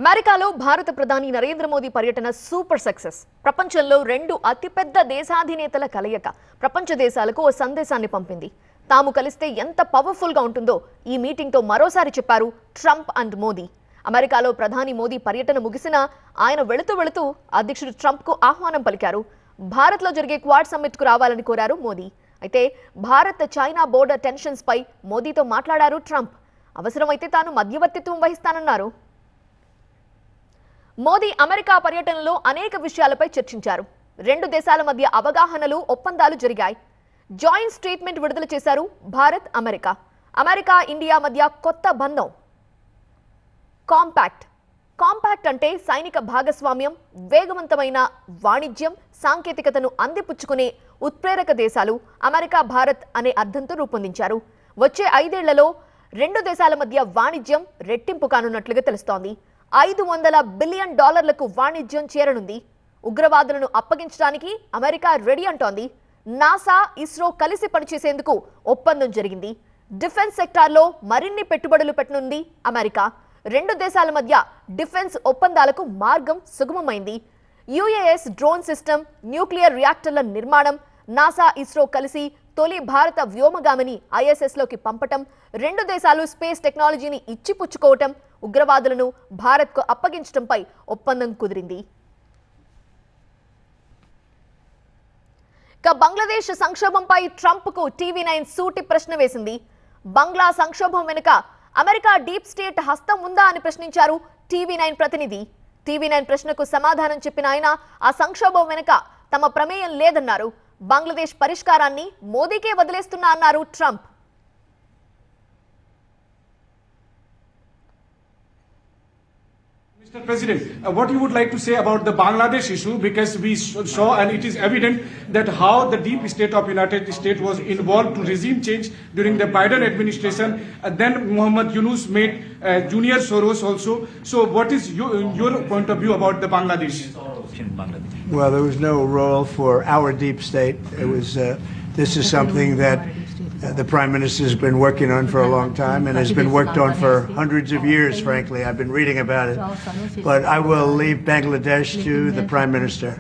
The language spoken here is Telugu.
అమెరికాలో భారత ప్రధాని నరేంద్ర మోదీ పర్యటన సూపర్ సక్సెస్. ప్రపంచంలో రెండు అతిపెద్ద దేశాధినేతల కలయిక ప్రపంచ దేశాలకు ఓ సందేశాన్ని పంపింది. తాము కలిస్తే ఎంత పవర్ఫుల్ గా ఉంటుందో ఈ మీటింగ్ తో మరోసారి చెప్పారు ట్రంప్ అండ్ మోదీ. అమెరికాలో ప్రధాని మోదీ పర్యటన ముగిసినా ఆయన వెళుతూ అధ్యక్షుడు ట్రంప్ కు ఆహ్వానం పలికారు. భారత్ లో జరిగే క్వాడ్ సమ్మిట్ కు రావాలని కోరారు మోదీ. అయితే భారత్ చైనా బోర్డర్ టెన్షన్స్ పై మోదీతో మాట్లాడారు ట్రంప్. అవసరమైతే తాను మధ్యవర్తిత్వం వహిస్తానన్నారు. మోదీ అమెరికా పర్యటనలో అనేక విషయాలపై చర్చించారు. రెండు దేశాల మధ్య అవగాహనలు, ఒప్పందాలు జరిగాయి. జాయింట్ స్టేట్మెంట్ విడుదల చేశారు భారత్, అమెరికా. అమెరికా, ఇండియా మధ్య కొత్త బంధం కాంపాక్ట్ అంటే సైనిక భాగస్వామ్యం, వేగవంతమైన వాణిజ్యం, సాంకేతికతను అందిపుచ్చుకునే ఉత్ప్రేరక దేశాలు అమెరికా, భారత్ అనే అర్థంతో రూపొందించారు. వచ్చే 5 ఏళ్లలో రెండు దేశాల మధ్య వాణిజ్యం రెట్టింపు కానున్నట్లుగా తెలుస్తోంది. $500 బిలియన్ వాణిజ్యం చేరనుంది. ఉగ్రవాదులను అప్పగించడానికి అమెరికా రెడీ అంటోంది. నాసా, ఇస్రో కలిసి పనిచేసేందుకు ఒప్పందం జరిగింది. డిఫెన్స్ సెక్టార్లో మరిన్ని పెట్టుబడులు పెట్టనుంది అమెరికా. రెండు దేశాల మధ్య డిఫెన్స్ ఒప్పందాలకు మార్గం సుగమమైంది. UAS డ్రోన్ సిస్టమ్, న్యూక్లియర్ రియాక్టర్ల నిర్మాణం, నాసా, ఇస్రో కలిసి తొలి భారత వ్యోమగామిని ISS లోకి పంపటం, రెండు దేశాలు స్పేస్ టెక్నాలజీని ఇచ్చిపుచ్చుకోవటం, ఉగ్రవాదులను భారత్కు అప్పగించడంపై ఒప్పందం కుదిరింది. ఇక బంగ్లాదేశ్ సంక్షోభంపై ట్రంప్కు TV9 సూటి ప్రశ్న వేసింది. బంగ్లా సంక్షోభం వెనుక అమెరికా డీప్ స్టేట్ హస్తం ఉందా అని ప్రశ్నించారు TV9 ప్రతినిధి. TV9 ప్రశ్నకు సమాధానం చెప్పిన ఆయన ఆ సంక్షోభం వెనుక తమ ప్రమేయం లేదన్నారు. బంగ్లాదేశ్ పరిష్కారాన్ని మోదీకే వదిలేస్తున్నా అన్నారు Trump. Mr. President, what you would like to say about the Bangladesh issue, because we saw and it is evident that how the deep state of United States was involved to regime change during the Biden administration. Then Muhammad Yunus made Junior Soros also. So what is your point of view about the Bangladesh? Well, there was no role for our deep state. It was this is something that the Prime Minister has been working on for a long time and has been worked on for hundreds of years, frankly. I've been reading about it. But I will leave Bangladesh to the Prime Minister.